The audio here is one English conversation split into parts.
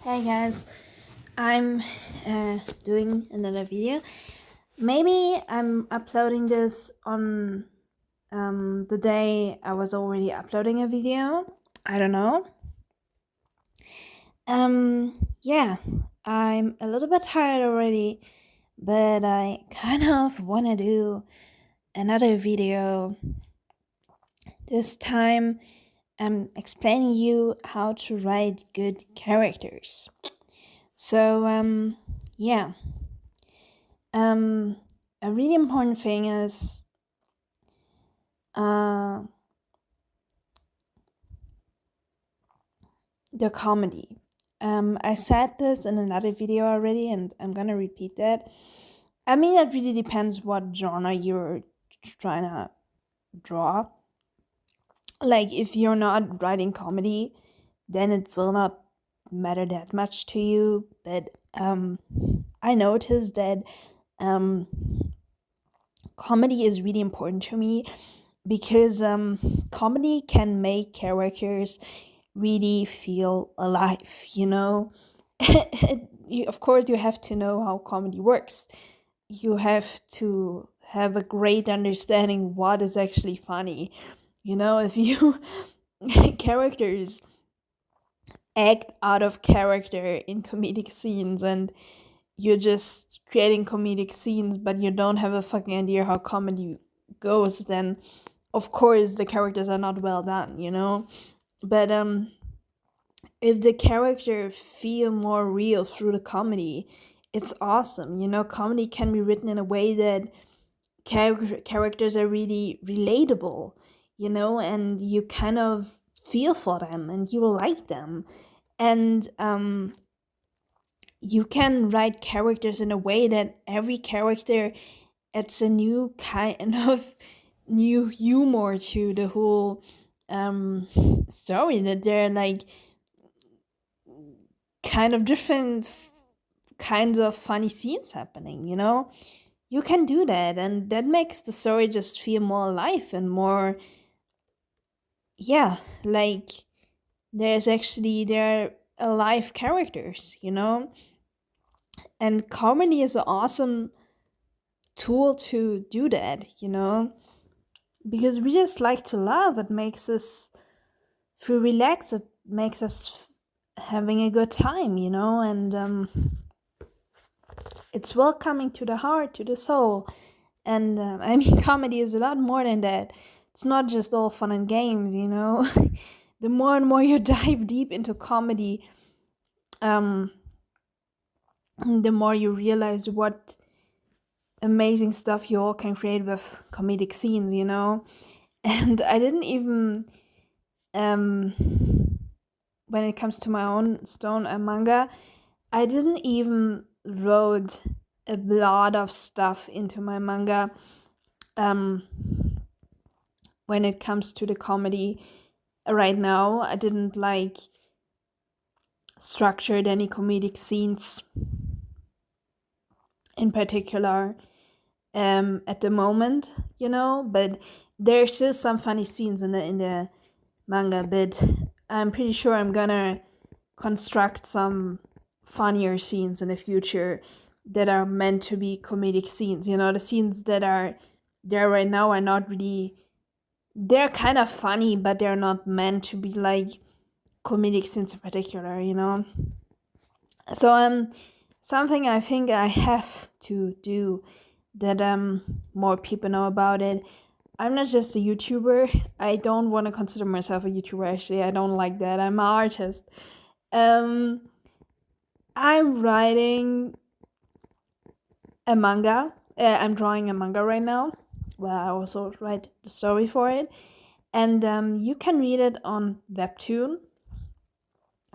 Hey guys, I'm doing another video. Maybe I'm uploading this on the day I was already uploading a video. I don't know. Yeah, I'm a little bit tired already, but I kind of want to do another video. This time I'm explaining you how to write good characters. So, yeah. A really important thing is the comedy. I said this in another video already, and I'm gonna repeat that. I mean, it really depends what genre you're trying to draw. Like, if you're not writing comedy, then it will not matter that much to you. But I noticed that um, comedy is really important to me because comedy can make characters really feel alive, you know? Of course, you have to know how comedy works. You have to have a great understanding what is actually funny. You know, if you characters act out of character in comedic scenes and you're just creating comedic scenes but you don't have a fucking idea how comedy goes, then of course the characters are not well done, you know? But if the character feel more real through the comedy, it's awesome. You know, comedy can be written in a way that characters are really relatable, you know, and you kind of feel for them and you like them. And you can write characters in a way that every character adds a new kind of new humor to the whole story, that they're like kind of different kinds of funny scenes happening, you know? You can do that, and that makes the story just feel more alive and more, yeah, like there are alive characters, you know? And comedy is an awesome tool to do that, you know? Because we just like to laugh. It makes us feel relaxed. It makes us having a good time, you know? And it's welcoming to the heart, to the soul. And I mean, comedy is a lot more than that. It's not just all fun and games, you know? The more and more you dive deep into comedy, um, the more you realize what amazing stuff you all can create with comedic scenes, you know? And I didn't even, when it comes to my own stone manga, I didn't even wrote a lot of stuff into my manga when it comes to the comedy. Right now, I didn't like structured any comedic scenes in particular at the moment, you know, but there's still some funny scenes in the manga, but I'm pretty sure I'm gonna construct some funnier scenes in the future that are meant to be comedic scenes. You know, the scenes that are there right now are not really, they're kind of funny, but they're not meant to be like comedic scenes in particular, you know? So something I think I have to do that more people know about it. I'm not just a YouTuber. I don't want to consider myself a YouTuber, actually. I don't like that. I'm an artist. I'm writing a manga. I'm drawing a manga right now. Well, I also write the story for it. And you can read it on Webtoon.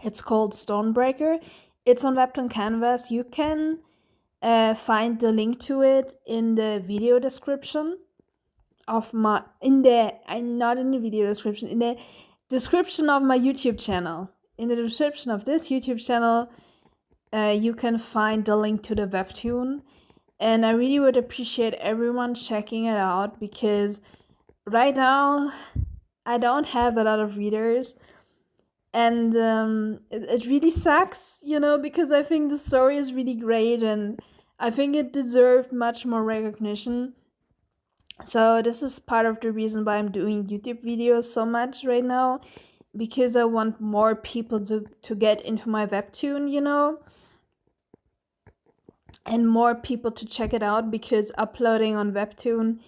It's called Stonebreaker. It's on Webtoon Canvas. You can find the link to it in the video description of my not in the video description, in the description of my YouTube channel. In the description of this YouTube channel, you can find the link to the Webtoon, and I really would appreciate everyone checking it out, because right now I don't have a lot of readers, And it really sucks, because I think the story is really great and I think it deserved much more recognition. So this is part of the reason why I'm doing YouTube videos so much right now, because I want more people to get into my webtoon, and more people to check it out, because uploading on webtoon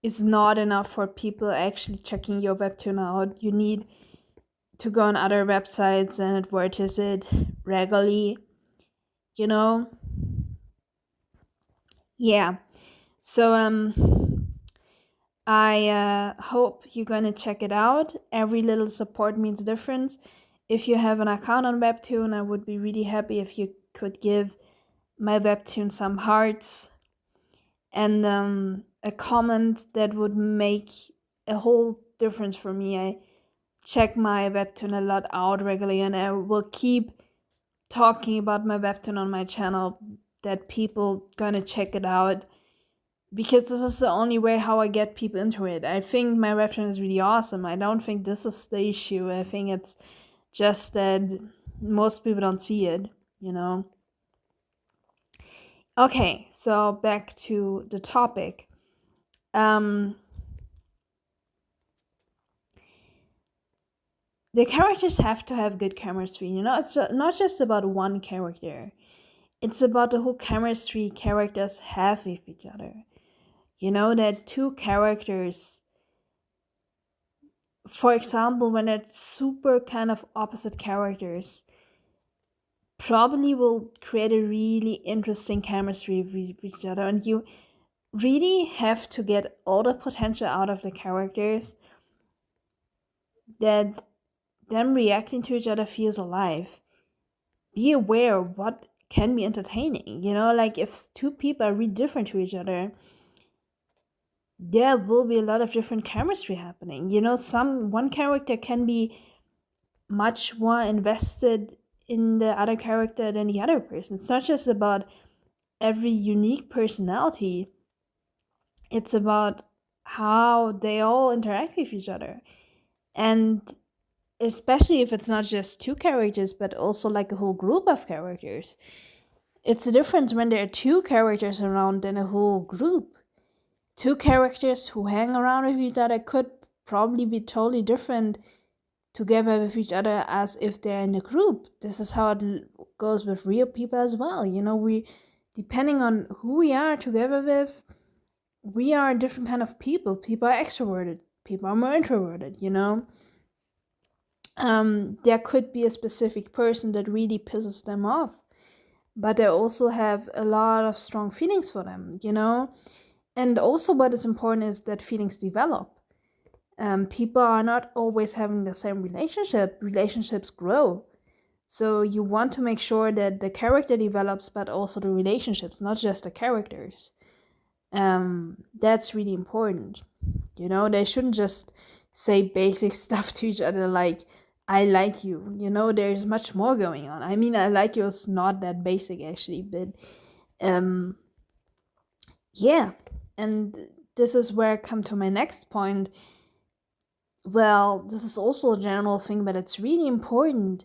is not enough for people actually checking your webtoon out. You need to go on other websites and advertise it regularly, you know? Yeah. So I hope you're gonna check it out. Every little support means a difference. If you have an account on Webtoon, I would be really happy if you could give my Webtoon some hearts and a comment. That would make a whole difference for me. I check my Webtoon a lot out regularly, and I will keep talking about my Webtoon on my channel, that people gonna check it out, because this is the only way how I get people into it. I think my Webtoon is really awesome. I don't think this is the issue. I think it's just that most people don't see it, Okay, so back to the topic. The characters have to have good chemistry. It's not just about one character. It's about the whole chemistry characters have with each other. That two characters, for example, when they're super kind of opposite characters, probably will create a really interesting chemistry with each other. And you really have to get all the potential out of the characters, that them reacting to each other feels alive. Be aware of what can be entertaining. Like if two people are really different to each other, there will be a lot of different chemistry happening. One character can be much more invested in the other character than the other person. It's not just about every unique personality. It's about how they all interact with each other. And especially if it's not just two characters, but also like a whole group of characters. It's a difference when there are two characters around than a whole group. Two characters who hang around with each other could probably be totally different together with each other as if they're in a group. This is how it goes with real people as well. We, depending on who we are together with, we are a different kind of people. People are extroverted, people are more introverted. There could be a specific person that really pisses them off, but they also have a lot of strong feelings for them. And also, what is important is that feelings develop. People are not always having the same relationship. Relationships grow. So you want to make sure that the character develops, but also the relationships, not just the characters. That's really important. They shouldn't just say basic stuff to each other like, I like you. There's much more going on. I mean, I like you is not that basic actually, but yeah. And this is where I come to my next point. Well, this is also a general thing, but it's really important.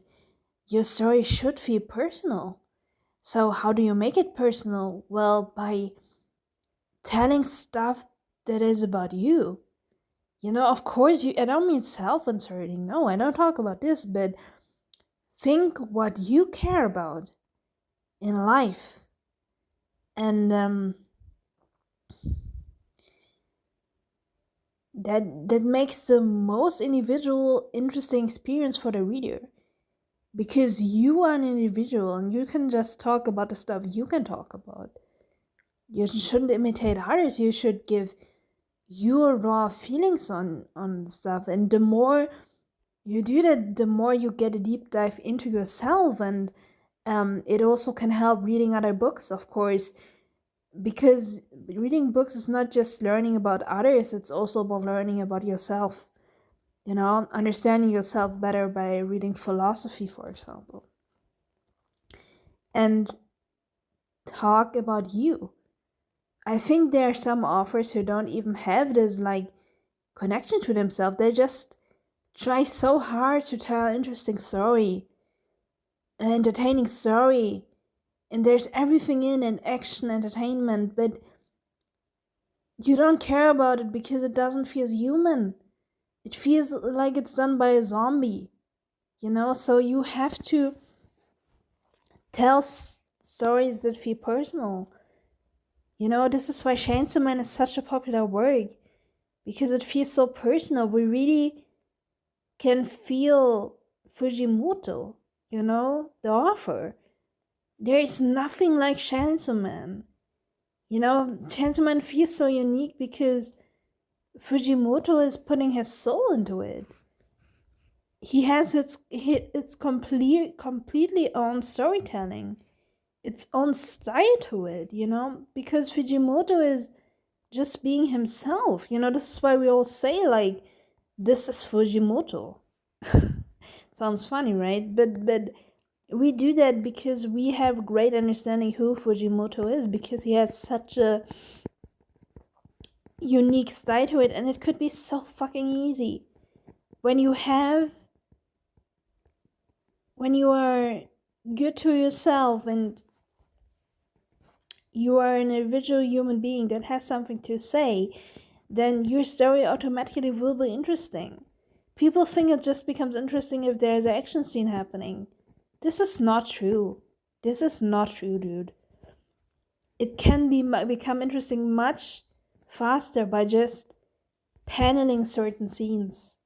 Your story should feel personal. So how do you make it personal? Well, by telling stuff that is about you. Of course, I don't mean self-inserting. No, I don't talk about this, but think what you care about in life. And that makes the most individual, interesting experience for the reader. Because you are an individual and you can just talk about the stuff you can talk about. You shouldn't imitate others. You should give your raw feelings on stuff. And the more you do that, the more you get a deep dive into yourself. And it also can help reading other books, of course, because reading books is not just learning about others, it's also about learning about yourself. Understanding yourself better by reading philosophy, for example. And talk about you. I think there are some authors who don't even have this connection to themselves. They just try so hard to tell an interesting story, an entertaining story, and there's everything in action, entertainment, but you don't care about it because it doesn't feel human. It feels like it's done by a zombie, so you have to tell stories that feel personal. This is why Chainsaw Man is such a popular work, because it feels so personal. We really can feel Fujimoto, the author. There is nothing like Chainsaw Man. Chainsaw Man feels so unique because Fujimoto is putting his soul into it. He has its completely own storytelling, its own style to it, because Fujimoto is just being himself. This is why we all say, like, this is Fujimoto. Sounds funny, right? But we do that because we have great understanding who Fujimoto is, because he has such a unique style to it, and it could be so fucking easy. When you are good to yourself and you are an individual human being that has something to say, then your story automatically will be interesting. People think it just becomes interesting if there's an action scene happening. This is not true. This is not true, dude. It can become interesting much faster by just paneling certain scenes.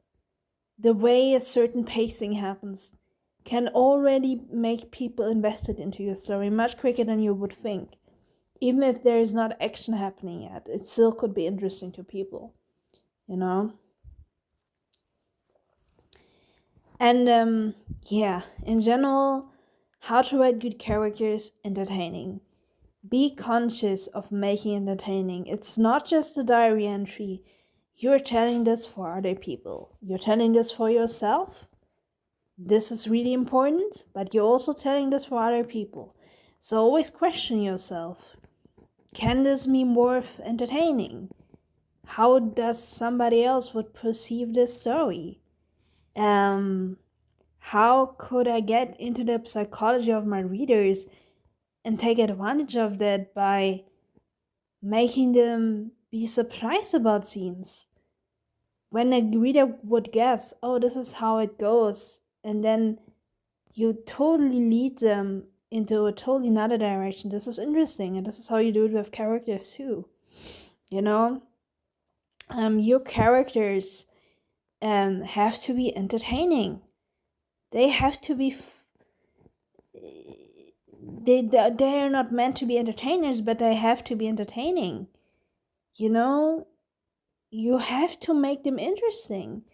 The way a certain pacing happens can already make people invested into your story much quicker than you would think. Even if there is not action happening yet, it still could be interesting to people, And in general, how to write good characters, entertaining. Be conscious of making entertaining. It's not just a diary entry. You're telling this for other people. You're telling this for yourself. This is really important, but you're also telling this for other people. So always question yourself. Can this be more entertaining? How does somebody else would perceive this story? How could I get into the psychology of my readers and take advantage of that by making them be surprised about scenes? When a reader would guess, oh, this is how it goes, and then you totally lead them into a totally another direction. This is interesting, and this is how you do it with characters too. Your characters have to be entertaining. They have to be they are not meant to be entertainers, but they have to be entertaining. You have to make them interesting,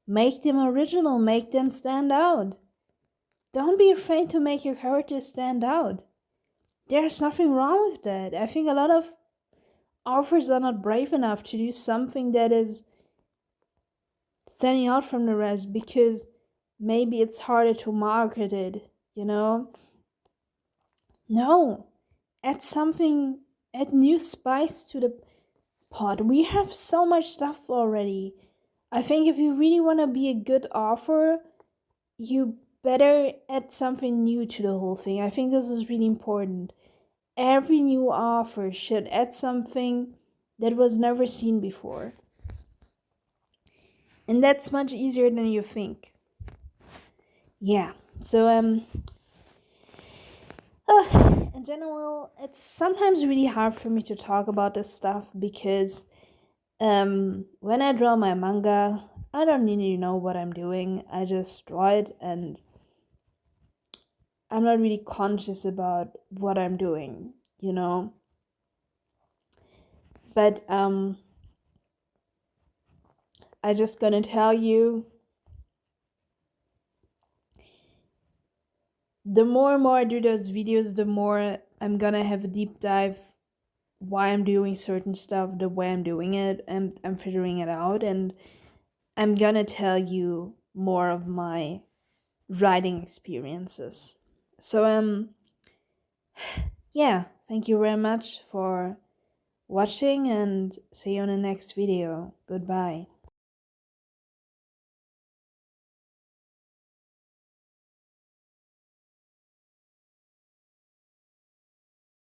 make them original, make them stand out. Don't be afraid to make your characters stand out. There's nothing wrong with that. I think a lot of authors are not brave enough to do something that is standing out from the rest because maybe it's harder to market it, No, add new spice to the pot. We have so much stuff already. I think if you really want to be a good author, you better add something new to the whole thing. I think this is really important. Every new author should add something that was never seen before. And that's much easier than you think. Yeah, so in general, it's sometimes really hard for me to talk about this stuff because when I draw my manga, I don't really know what I'm doing. I just draw it and I'm not really conscious about what I'm doing, But I just gonna tell you, the more and more I do those videos, the more I'm gonna have a deep dive why I'm doing certain stuff, the way I'm doing it, and I'm figuring it out, and I'm gonna tell you more of my writing experiences. So yeah, thank you very much for watching and see you in the next video. Goodbye.